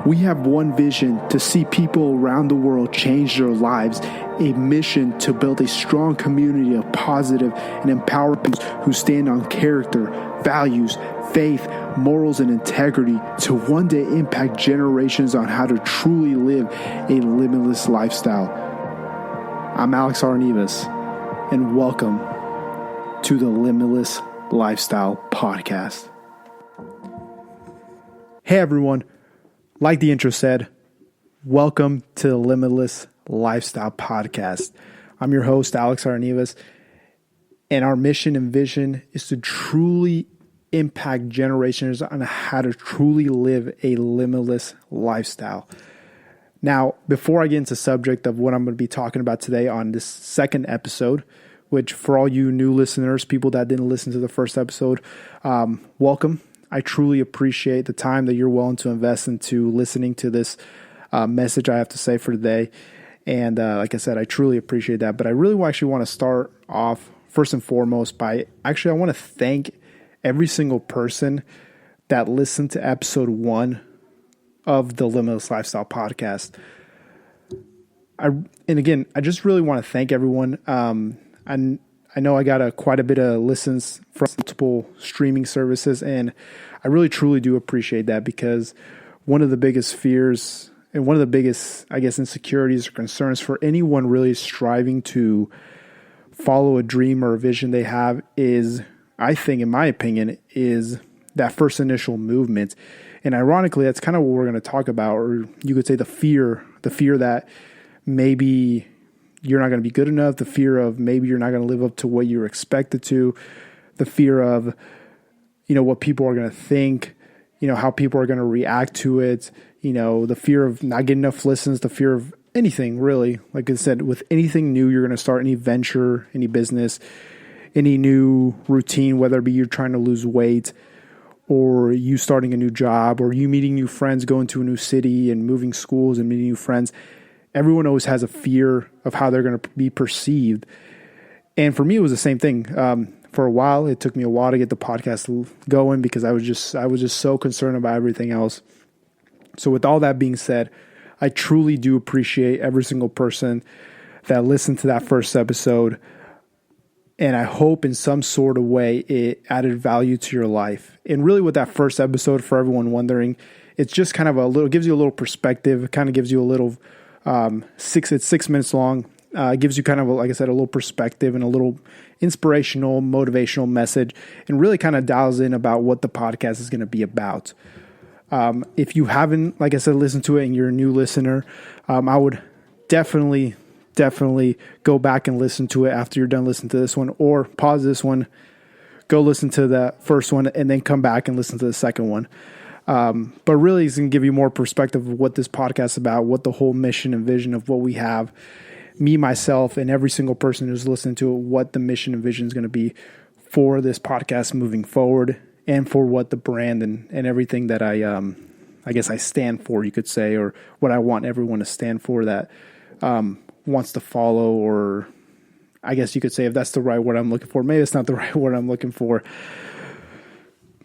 We have one vision to see people around the world change their lives, a mission to build a strong community of positive and empowered people who stand on character, values, faith, morals, and integrity to one day impact generations on how to truly live a limitless lifestyle. I'm Alex Arnivas, and welcome to the Limitless Lifestyle Podcast. Hey everyone, like the intro said, welcome to the Limitless Lifestyle Podcast. I'm your host, Alex Arnivas, and our mission and vision is to truly impact generations on how to truly live a limitless lifestyle. Now, before I get into the subject of what I'm going to be talking about today on this second episode, which for all you new listeners, people that didn't listen to the first episode, welcome. I truly appreciate the time that you're willing to invest into listening to this message I have to say for today. And like I said, I truly appreciate that. But I really actually want to start off first and foremost by I want to thank every single person that listened to episode 1 of the Limitless Lifestyle Podcast. I just really want to thank everyone. I know I got quite a bit of listens from multiple streaming services, and I really truly do appreciate that, because one of the biggest fears and one of the biggest, insecurities or concerns for anyone really striving to follow a dream or a vision they have is, I think, in my opinion, is that first initial movement. And ironically, that's kind of what we're going to talk about, or you could say the fear that maybe you're not going to be good enough, the fear of maybe you're not going to live up to what you're expected to, the fear of, what people are going to think, how people are going to react to it, the fear of not getting enough listens, the fear of anything really. Like I said, with anything new, you're going to start any venture, any business, any new routine, whether it be you're trying to lose weight or you starting a new job or you meeting new friends, going to a new city and moving schools and meeting new friends. Everyone always has a fear of how they're going to be perceived. And for me, it was the same thing. For a while, it took me a while to get the podcast going because I was just so concerned about everything else. So with all that being said, I truly do appreciate every single person that listened to that first episode. And I hope in some sort of way it added value to your life. And really with that first episode, for everyone wondering, it's just kind of gives you a little perspective. It kind of gives you a little, it's 6 minutes long. It gives you kind of, like I said, a little perspective and a little inspirational, motivational message, and really kind of dials in about what the podcast is going to be about. If you haven't, like I said, listened to it and you're a new listener, I would definitely go back and listen to it after you're done listening to this one, or pause this one, go listen to the first one, and then come back and listen to the second one. But really, it's going to give you more perspective of what this podcast is about, what the whole mission and vision of what we have, me, myself, and every single person who's listening to it, what the mission and vision is going to be for this podcast moving forward, and for what the brand and everything that I stand for, you could say, or what I want everyone to stand for that wants to follow, or I guess you could say, if that's the right word I'm looking for. Maybe it's not the right word I'm looking for.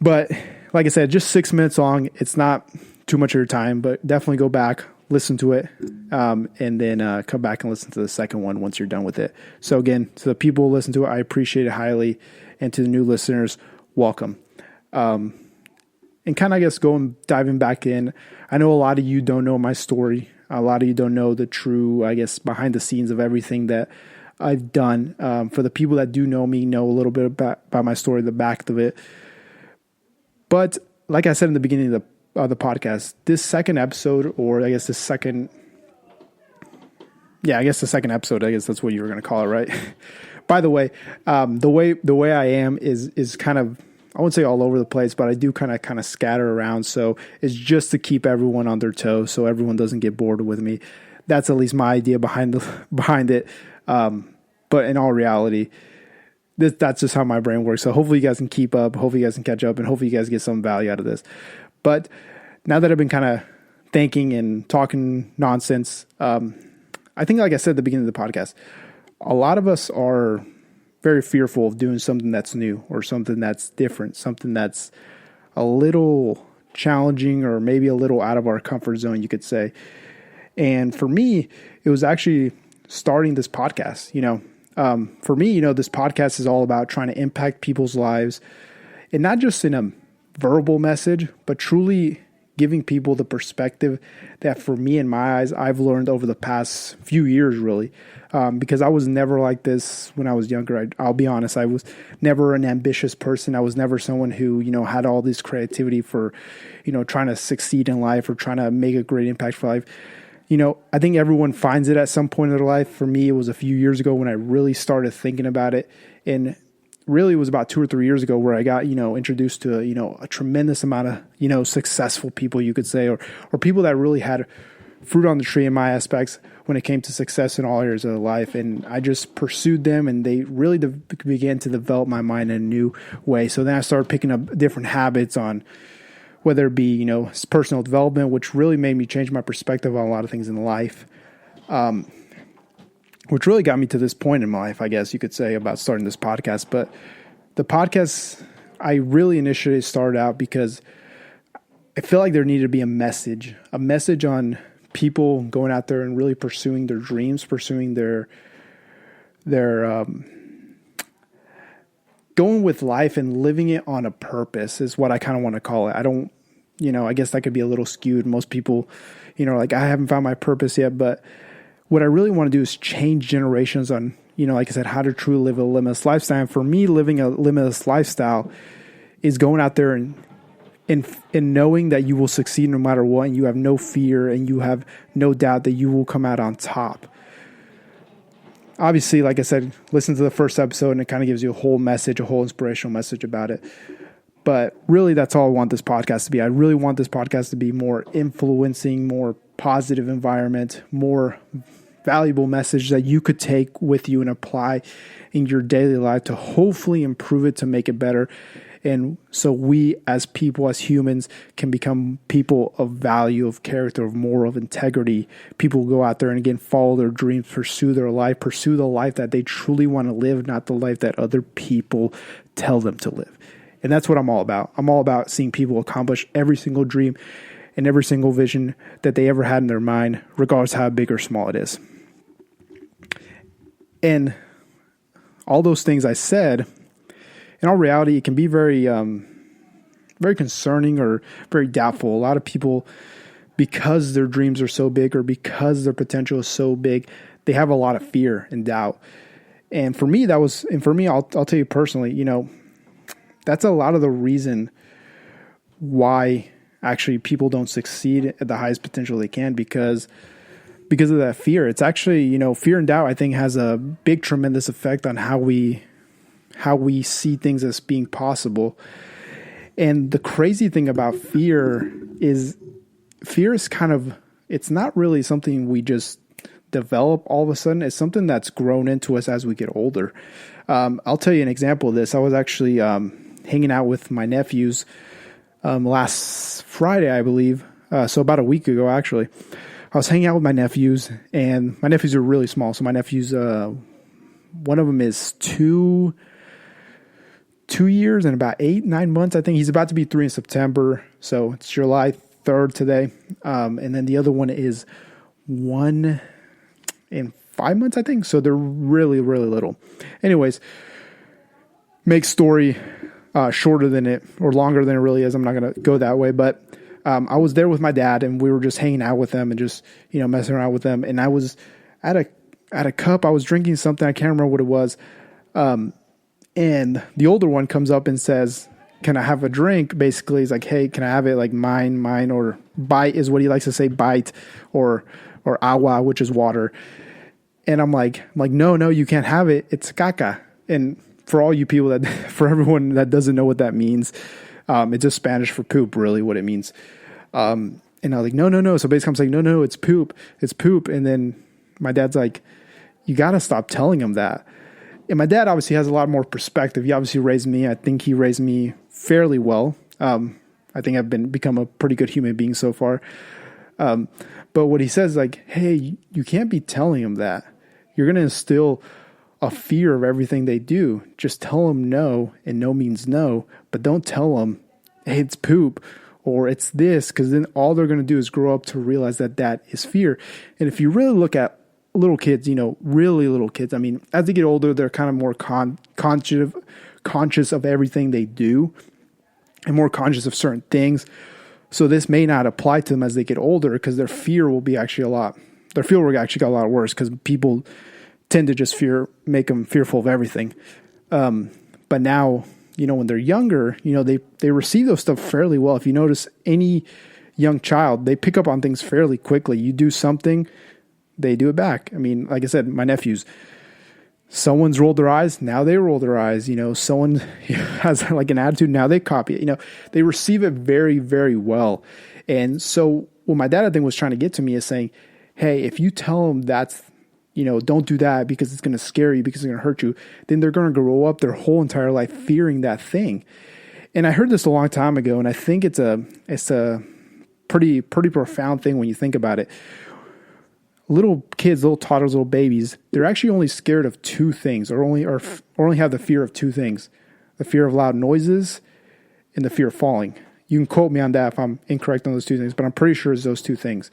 But like I said, just 6 minutes long. It's not too much of your time, but definitely go back, listen to it, and then come back and listen to the second one once you're done with it. So again, to the people who listen to it, I appreciate it highly. And to the new listeners, welcome. And kind of, I guess, diving back in, I know a lot of you don't know my story. A lot of you don't know the true, I guess, behind the scenes of everything that I've done. For the people that do know me, know a little bit about my story, the back of it. But like I said in the beginning of the podcast, this second episode, or I guess the second episode, I guess that's what you were going to call it, right? By the way, the way I am is kind of, I wouldn't say all over the place, but I do kind of scatter around. So it's just to keep everyone on their toes, so everyone doesn't get bored with me. That's at least my idea behind it. But in all reality, that's just how my brain works. So hopefully you guys can keep up. Hopefully you guys can catch up, and hopefully you guys get some value out of this. But now that I've been kind of thinking and talking nonsense, I think, like I said at the beginning of the podcast, a lot of us are very fearful of doing something that's new or something that's different, something that's a little challenging or maybe a little out of our comfort zone, you could say. And for me, it was actually starting this podcast. For me, this podcast is all about trying to impact people's lives, and not just in a verbal message, but truly giving people the perspective that, for me, in my eyes, I've learned over the past few years, really, because I was never like this when I was younger. I'll be honest, I was never an ambitious person. I was never someone who, had all this creativity for, trying to succeed in life or trying to make a great impact for life. I think everyone finds it at some point in their life. For me, it was a few years ago when I really started thinking about it. And really, it was about 2 or 3 years ago where I got, introduced to, a tremendous amount of, successful people, you could say, or people that really had fruit on the tree in my aspects when it came to success in all areas of life. And I just pursued them, and they really began to develop my mind in a new way. So then I started picking up different habits on whether it be, personal development, which really made me change my perspective on a lot of things in life, which really got me to this point in my life, I guess you could say, about starting this podcast. But the podcast, I really initially started out because I feel like there needed to be a message on people going out there and really pursuing their dreams, pursuing their going with life and living it on a purpose is what I kind of want to call it. I don't, I guess that could be a little skewed. Most people, like, I haven't found my purpose yet, but what I really want to do is change generations on, like I said, how to truly live a limitless lifestyle. And for me, living a limitless lifestyle is going out there and knowing that you will succeed no matter what, and you have no fear and you have no doubt that you will come out on top. Obviously, like I said, listen to the first episode and it kind of gives you a whole message, a whole inspirational message about it. But really, that's all I want this podcast to be. I really want this podcast to be more influencing, more positive environment, more valuable message that you could take with you and apply in your daily life to hopefully improve it, to make it better. And so we as people, as humans, can become people of value, of character, of moral, of integrity. People go out there and, again, follow their dreams, pursue their life, pursue the life that they truly want to live, not the life that other people tell them to live. And that's what I'm all about. I'm all about seeing people accomplish every single dream and every single vision that they ever had in their mind, regardless how big or small it is. And all those things I said, in all reality, it can be very, very concerning or very doubtful. A lot of people, because their dreams are so big or because their potential is so big, they have a lot of fear and doubt. And for me, I'll tell you personally, that's a lot of the reason why actually people don't succeed at the highest potential they can, because of that fear. It's actually, fear and doubt, I think, has a big, tremendous effect on how we see things as being possible. And the crazy thing about fear is kind of, it's not really something we just develop all of a sudden. It's something that's grown into us as we get older. I'll tell you an example of this. I was actually hanging out with my nephews last Friday, I believe. So about a week ago, actually. I was hanging out with my nephews, and my nephews are really small. So my nephews, one of them is 2 years and about 8-9 months. I think he's about to be 3 in September. So it's July 3rd today. And then the other one is 1 and 5 months, I think. So they're really, really little. Anyways, make story shorter than it, or longer than it really is. I'm not going to go that way, but I was there with my dad, and we were just hanging out with them and just, messing around with them. And I was at a cup. I was drinking something. I can't remember what it was. And the older one comes up and says, "Can I have a drink?" Basically, he's like, "Hey, can I have it?" Like mine, or bite is what he likes to say, bite, or agua, which is water. And I'm like, no, you can't have it. It's caca. And for all you people for everyone that doesn't know what that means, it's just Spanish for poop, really, what it means. And I was like, no. So basically I'm saying, no, it's poop. It's poop. And then my dad's like, "You got to stop telling him that." And my dad obviously has a lot more perspective. He obviously raised me. I think he raised me fairly well. I think I've become a pretty good human being so far. But what he says is like, "Hey, you can't be telling him that. You're going to instill a fear of everything they do. Just tell them no, and no means no. But don't tell them, hey, it's poop, or it's this, because then all they're going to do is grow up to realize that that is fear. And if you really look at little kids, really little kids, I mean, as they get older, they're kind of more conscious of everything they do and more conscious of certain things. So this may not apply to them as they get older, because their fear will be actually their fear will actually get a lot worse, because people tend to just make them fearful of everything. But now, when they're younger, they receive those stuff fairly well. If you notice any young child, they pick up on things fairly quickly. You do something, they do it back. I mean, like I said, my nephews, someone's rolled their eyes, now they roll their eyes. Someone has like an attitude, now they copy it. They receive it very, very well. And so what my dad, I think, was trying to get to me is saying, hey, if you tell them that's, don't do that because it's going to scare you, because it's going to hurt you, then they're going to grow up their whole entire life fearing that thing. And I heard this a long time ago, and I think it's a pretty profound thing when you think about it. Little kids, little toddlers, little babies, they're actually only scared of two things, or only have the fear of two things: the fear of loud noises and the fear of falling. You can quote me on that if I'm incorrect on those two things, but I'm pretty sure it's those two things.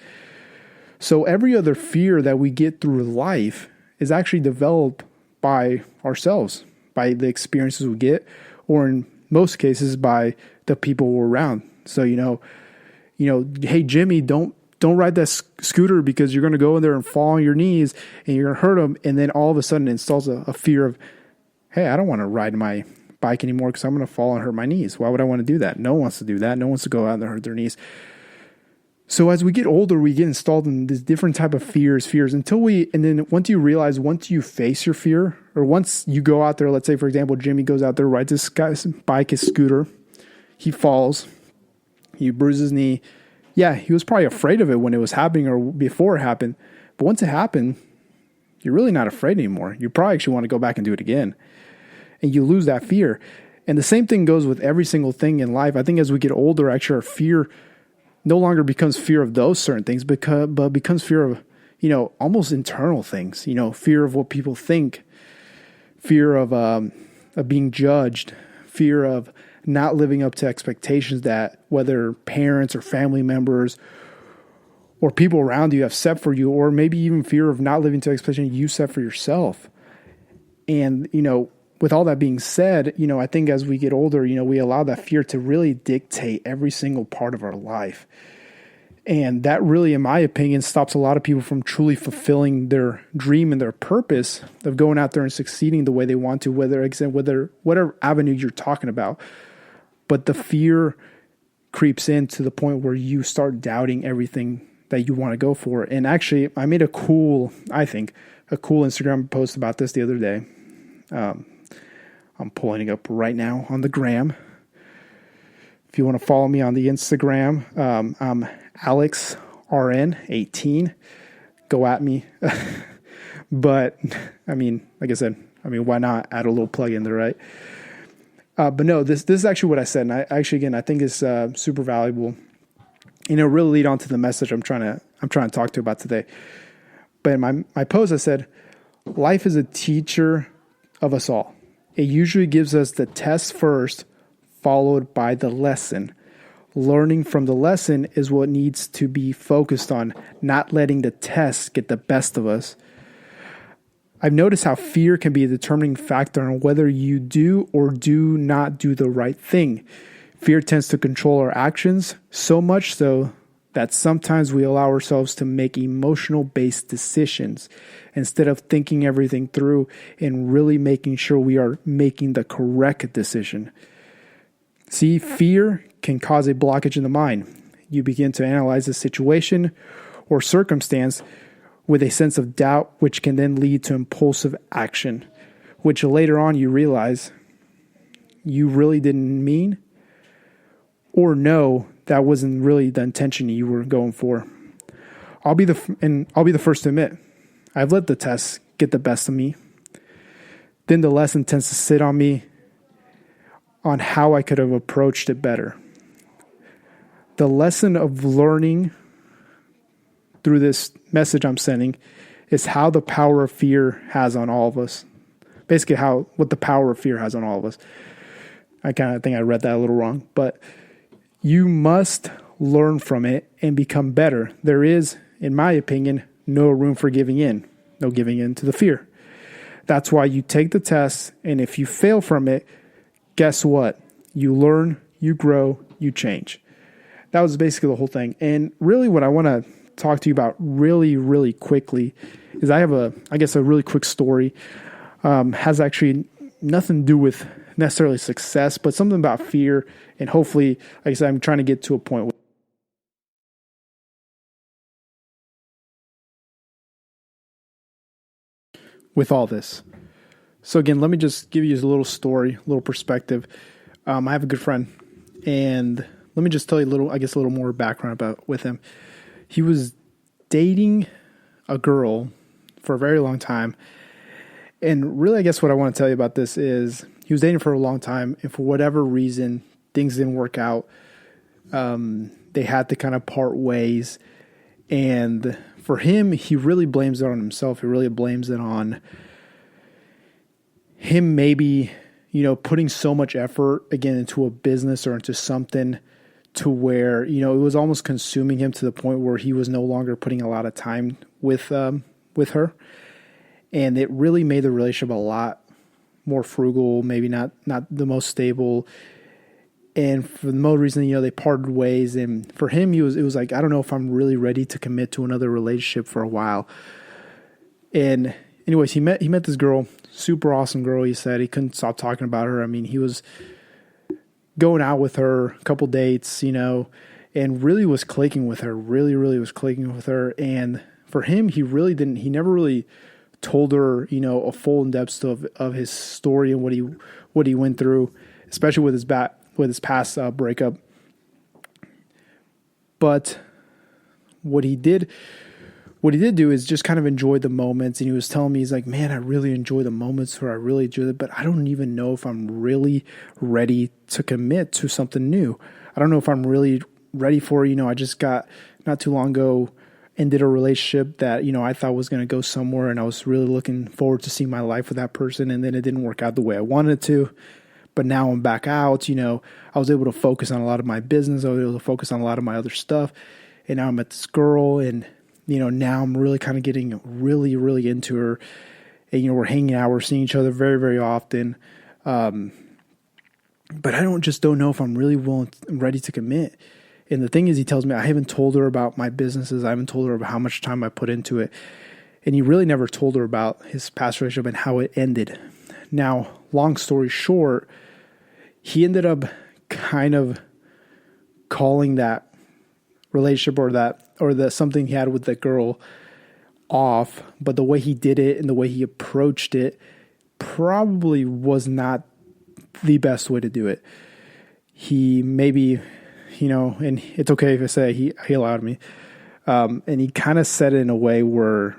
So every other fear that we get through life is actually developed by ourselves, by the experiences we get, or in most cases by the people we're around. So, hey, Jimmy, don't ride that scooter because you're going to go in there and fall on your knees and you're going to hurt them. And then all of a sudden it installs a fear of, hey, I don't want to ride my bike anymore because I'm going to fall and hurt my knees. Why would I want to do that? No one wants to do that. No one wants to go out and hurt their knees. So as we get older, we get installed in this different type of fears and then once you face your fear, or once you go out there, let's say, for example, Jimmy goes out there, rides his guy's bike, his scooter, he falls, he bruises his knee. Yeah, he was probably afraid of it when it was happening or before it happened. But once it happened, you're really not afraid anymore. You probably actually want to go back and do it again. And you lose that fear. And the same thing goes with every single thing in life. I think as we get older, actually our fear no longer becomes fear of those certain things, but becomes fear of, almost internal things, fear of what people think, fear of being judged, fear of not living up to expectations that whether parents or family members or people around you have set for you, or maybe even fear of not living to expectations you set for yourself. And, with all that being said, I think as we get older, we allow that fear to really dictate every single part of our life. And that really, in my opinion, stops a lot of people from truly fulfilling their dream and their purpose of going out there and succeeding the way they want to, whatever avenue you're talking about. But the fear creeps in to the point where you start doubting everything that you want to go for. And actually, I made a cool Instagram post about this the other day. I'm pulling it up right now on the gram. If you want to follow me on the Instagram, I'm AlexRN18. Go at me. But like I said, why not add a little plug in there, right? But no, this is actually what I said. And I think it's super valuable. Really lead on to the message I'm trying to talk to you about today. But in my post, I said, life is a teacher of us all. It usually gives us the test first, followed by the lesson. Learning from the lesson is what needs to be focused on, not letting the test get the best of us. I've noticed how fear can be a determining factor on whether you do or do not do the right thing. Fear tends to control our actions, so much so that sometimes we allow ourselves to make emotional-based decisions instead of thinking everything through and really making sure we are making the correct decision. See, fear can cause a blockage in the mind. You begin to analyze the situation or circumstance with a sense of doubt, which can then lead to impulsive action, which later on you realize you really didn't mean, or no, that wasn't really the intention you were going for. I'll be the first to admit, I've let the test get the best of me. Then the lesson tends to sit on me on how I could have approached it better. The lesson of learning through this message I'm sending is how the power of fear has on all of us. Basically, what the power of fear has on all of us. I kind of think I read that a little wrong, but You must learn from it and become better. There is, in my opinion, no room for giving in, no giving in to the fear. That's why you take the test, and if you fail from it, guess what? You learn, you grow, you change. That was basically the whole thing. And really what I want to talk to you about really, really quickly is I have a really quick story. Has actually nothing to do with necessarily success, but something about fear. And hopefully, like I said, I'm trying to get to a point with all this. So again, let me just give you a little story, a little perspective. I have a good friend, and let me just tell you a little more background with him. He was dating a girl for a very long time. And really, I guess what I want to tell you about this is he was dating for a long time, and for whatever reason, things didn't work out. They had to kind of part ways. And for him, he really blames it on himself. He really blames it on him maybe, putting so much effort, again, into a business or into something to where, it was almost consuming him to the point where he was no longer putting a lot of time with her. And it really made the relationship a lot more frugal, maybe not the most stable. And for the most reason, they parted ways. And for him, it was like, I don't know if I'm really ready to commit to another relationship for a while. And anyways, he met this girl, super awesome girl. He said he couldn't stop talking about her. I mean, he was going out with her, a couple dates, and really was clicking with her, really, really was clicking with her. And for him, he never really told her, a full in-depth of his story and what he went through, especially with his past breakup. But what he did do is just kind of enjoy the moments. And he was telling me, he's like, man, I really enjoy the moments where I really enjoy it, but I don't even know if I'm really ready to commit to something new. I don't know if I'm really ready for, I just got not too long ago ended a relationship that, I thought was going to go somewhere, and I was really looking forward to seeing my life with that person. And then it didn't work out the way I wanted it to. But now I'm back out, I was able to focus on a lot of my business. I was able to focus on a lot of my other stuff. And now I met this girl, and, now I'm really kind of getting really, really into her. And, we're hanging out, we're seeing each other very, very often. But I don't know if I'm really ready to commit. And the thing is, he tells me, I haven't told her about my businesses. I haven't told her about how much time I put into it. And he really never told her about his past relationship and how it ended. Now, long story short, he ended up kind of calling that relationship or the something he had with that girl off. But the way he did it and the way he approached it probably was not the best way to do it. He maybe, and it's okay if I say he allowed me. And he kind of said it in a way where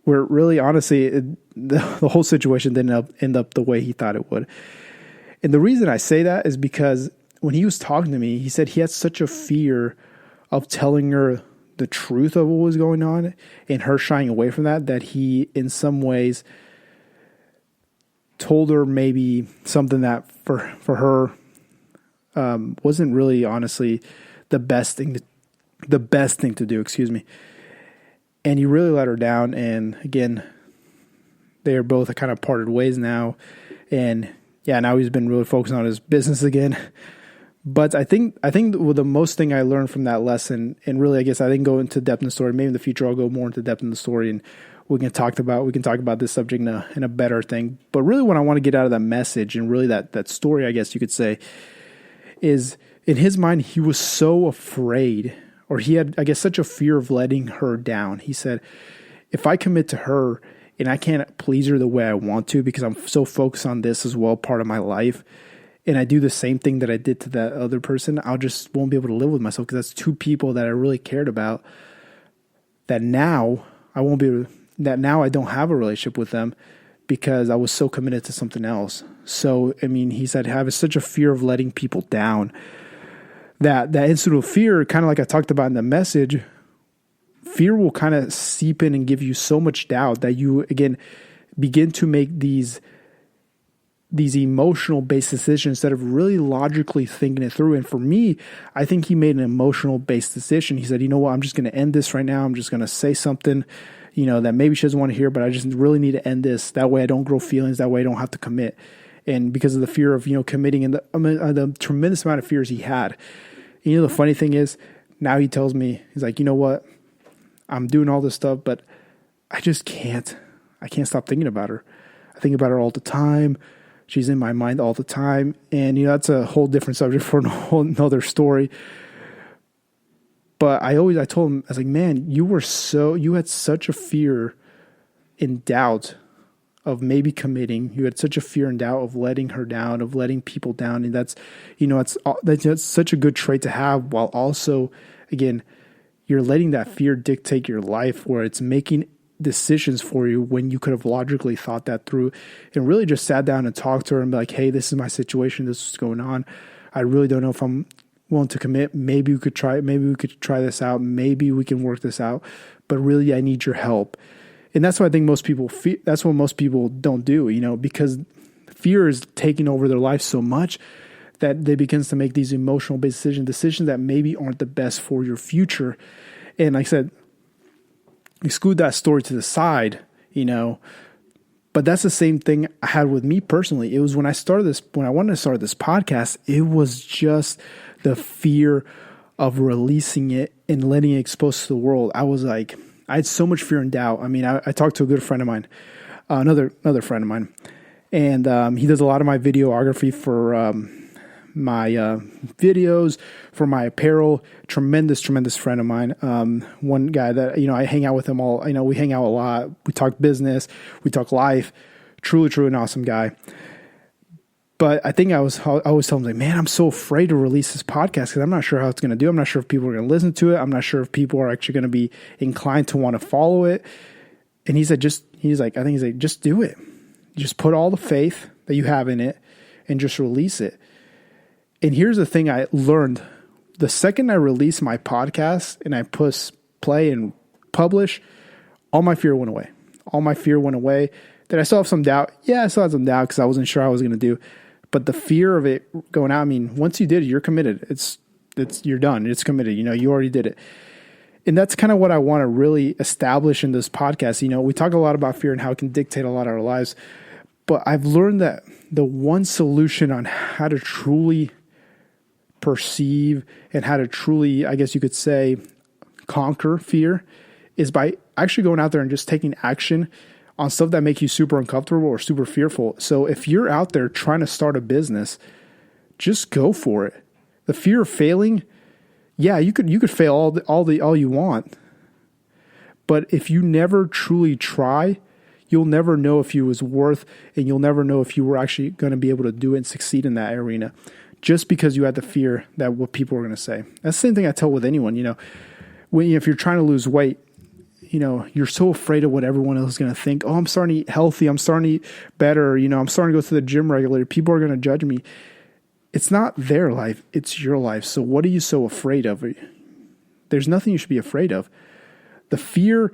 really, honestly, the whole situation didn't end up the way he thought it would. And the reason I say that is because when he was talking to me, he said he had such a fear of telling her the truth of what was going on and her shying away from that he, in some ways, told her maybe something that for her wasn't really, honestly, the best thing to do, excuse me. And he really let her down. And again, they are both kind of parted ways now. And now he's been really focusing on his business again. But I think the most thing I learned from that lesson, and really, I guess I didn't go into depth in the story. Maybe in the future I'll go more into depth in the story, and we can talk about this subject in a better thing. But really, what I want to get out of that message, and really that story, I guess you could say, is in his mind he was so afraid, or he had, I guess, such a fear of letting her down. He said, if I commit to her and I can't please her the way I want to because I'm so focused on this as well, part of my life, and I do the same thing that I did to that other person, I just won't be able to live with myself, because that's two people that I really cared about that now I don't have a relationship with them because I was so committed to something else. So, I mean, he said, I have such a fear of letting people down that instant of fear, kind of like I talked about in the message, fear will kind of seep in and give you so much doubt that you, again, begin to make these these emotional based decisions instead of really logically thinking it through. And for me, I think he made an emotional based decision. He said, you know what, I'm just going to end this right now. I'm just going to say something, that maybe she doesn't want to hear, but I just really need to end this. That way I don't grow feelings. That way I don't have to commit. And because of the fear of, committing and the tremendous amount of fears he had. The funny thing is now he tells me, he's like, you know what, I'm doing all this stuff, but I just can't. I can't stop thinking about her. I think about her all the time. She's in my mind all the time. And, that's a whole different subject for another story. But I told him, I was like, man, you had such a fear and doubt of maybe committing. You had such a fear and doubt of letting her down, of letting people down. And that's such a good trait to have, while also, again, you're letting that fear dictate your life, where it's making decisions for you when you could have logically thought that through and really just sat down and talked to her and be like, hey, this is my situation. This is going on. I really don't know if I'm willing to commit. Maybe we could try this out. Maybe we can work this out, but really I need your help. And that's what I think most people feel. That's what most people don't do, because fear is taking over their life so much that they begin to make these emotional based decisions that maybe aren't the best for your future. And like I said, exclude that story to the side, but that's the same thing I had with me personally. It was when I wanted to start this podcast, it was just the fear of releasing it and letting it expose to the world. I had so much fear and doubt. I mean, I talked to a good friend of mine, another friend of mine, and he does a lot of my videography for my videos, for my apparel. Tremendous friend of mine. One guy that, I hang out with him all, we hang out a lot. We talk business, we talk life. Truly an awesome guy. But I think I always tell him, like, man, I'm so afraid to release this podcast because I'm not sure how it's going to do. I'm not sure if people are going to listen to it. I'm not sure if people are actually going to be inclined to want to follow it. And he said, just do it. Just put all the faith that you have in it and just release it. And here's the thing I learned. The second I released my podcast and I push play and publish, all my fear went away. Did I still have some doubt? Yeah, I still had some doubt because I wasn't sure how I was going to do. But the fear of it going out, I mean, once you did it, you're committed. You're done. It's committed. You already did it. And that's kind of what I want to really establish in this podcast. We talk a lot about fear and how it can dictate a lot of our lives. But I've learned that the one solution on how to truly perceive and how to truly, I guess you could say, conquer fear is by actually going out there and just taking action on stuff that make you super uncomfortable or super fearful. So if you're out there trying to start a business, just go for it. The fear of failing, yeah, you could fail all you want. But if you never truly try, you'll never know if you was worth, and you'll never know if you were actually going to be able to do it and succeed in that arena, just because you had the fear that what people are going to say. That's the same thing I tell with anyone. If you're trying to lose weight, you're so afraid of what everyone else is going to think. Oh, I'm starting to eat healthy. I'm starting to eat better. I'm starting to go to the gym regularly. People are going to judge me. It's not their life. It's your life. So what are you so afraid of? There's nothing you should be afraid of. The fear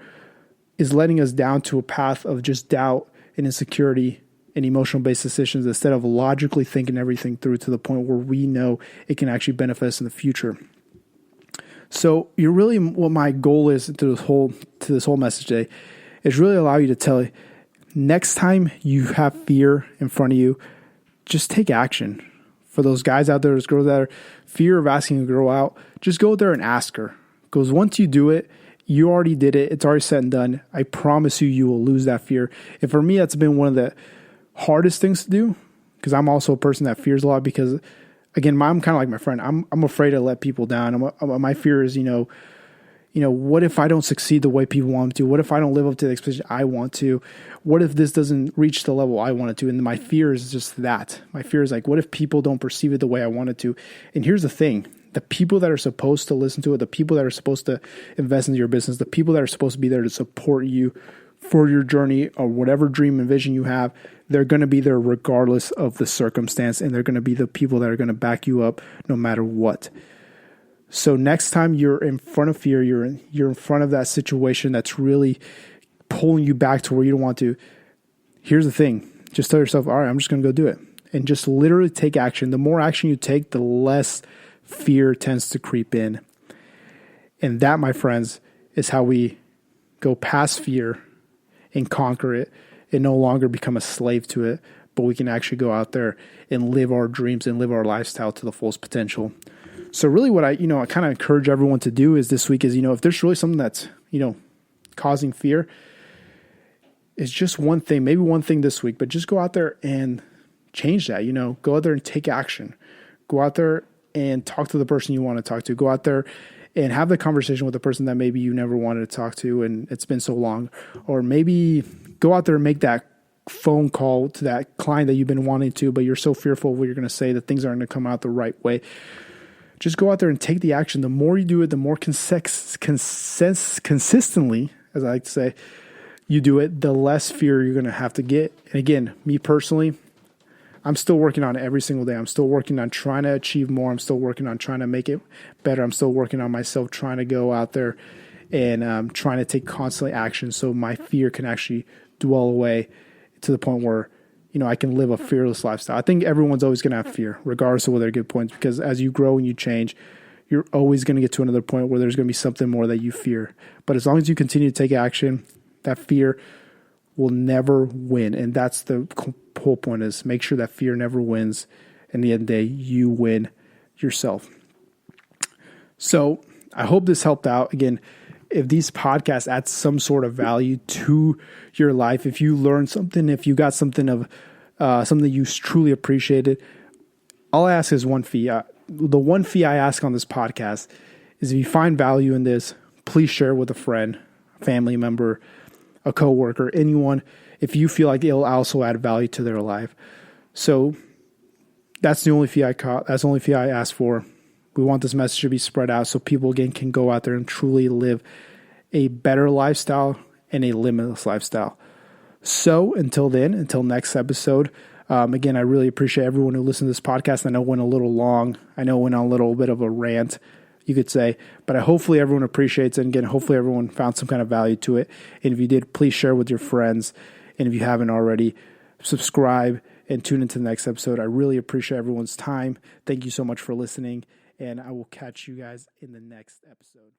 is letting us down to a path of just doubt and insecurity and emotional-based decisions instead of logically thinking everything through to the point where we know it can actually benefit us in the future. So you're really, what my goal is to this whole message today is really allow you to tell you, next time you have fear in front of you, just take action. For those guys out there, those girls out there, fear of asking a girl out, just go there and ask her. Because once you do it, you already did it. It's already said and done. I promise you will lose that fear. And for me, that's been one of the hardest things to do, because I'm also a person that fears a lot because, again, I'm kind of like my friend. I'm afraid to let people down. My fear is, what if I don't succeed the way people want me to? What if I don't live up to the expectation I want to? What if this doesn't reach the level I want it to? And my fear is just that. My fear is like, what if people don't perceive it the way I want it to? And here's the thing. The people that are supposed to listen to it, the people that are supposed to invest into your business, the people that are supposed to be there to support you for your journey or whatever dream and vision you have, they're going to be there regardless of the circumstance, and they're going to be the people that are going to back you up no matter what. So next time you're in front of fear, you're in front of that situation that's really pulling you back to where you don't want to, here's the thing. Just tell yourself, all right, I'm just going to go do it. and just literally take action. The more action you take, the less fear tends to creep in. And that, my friends, is how we go past fear and conquer it and no longer become a slave to it, but we can actually go out there and live our dreams and live our lifestyle to the fullest potential. So really what I kind of encourage everyone to do is this week is, if there's really something that's, causing fear, it's just one thing, maybe one thing this week, but just go out there and change that, go out there and take action. Go out there and talk to the person you want to talk to. Go out there and have the conversation with the person that maybe you never wanted to talk to and it's been so long. Or maybe go out there and make that phone call to that client that you've been wanting to, but you're so fearful of what you're going to say that things aren't going to come out the right way. Just go out there and take the action. The more you do it, the more consistently, as I like to say, you do it, the less fear you're going to have to get. And again, me personally, I'm still working on it every single day. I'm still working on trying to achieve more. I'm still working on trying to make it better. I'm still working on myself, trying to go out there and trying to take constantly action so my fear can actually dwell away to the point where, I can live a fearless lifestyle. I think everyone's always going to have fear, regardless of whether they're good points, because as you grow and you change, you're always going to get to another point where there's going to be something more that you fear. But as long as you continue to take action, that fear will never win. And that's the whole point, is make sure that fear never wins. And at the end of the day, you win yourself. So I hope this helped out. Again, if these podcasts add some sort of value to your life, if you learned something, if you got something of something you truly appreciated, all I ask is one fee. The one fee I ask on this podcast is if you find value in this, please share with a friend, a family member, a coworker, anyone, if you feel like it'll also add value to their life. So that's the only fee that's the only fee I ask for. We want this message to be spread out so people, again, can go out there and truly live a better lifestyle and a limitless lifestyle. So until then, until next episode, again, I really appreciate everyone who listened to this podcast. I know it went a little long. I know it went on a little bit of a rant, you could say, but hopefully everyone appreciates it. And again, hopefully everyone found some kind of value to it. And if you did, please share with your friends. And if you haven't already, subscribe and tune into the next episode. I really appreciate everyone's time. Thank you so much for listening. And I will catch you guys in the next episode.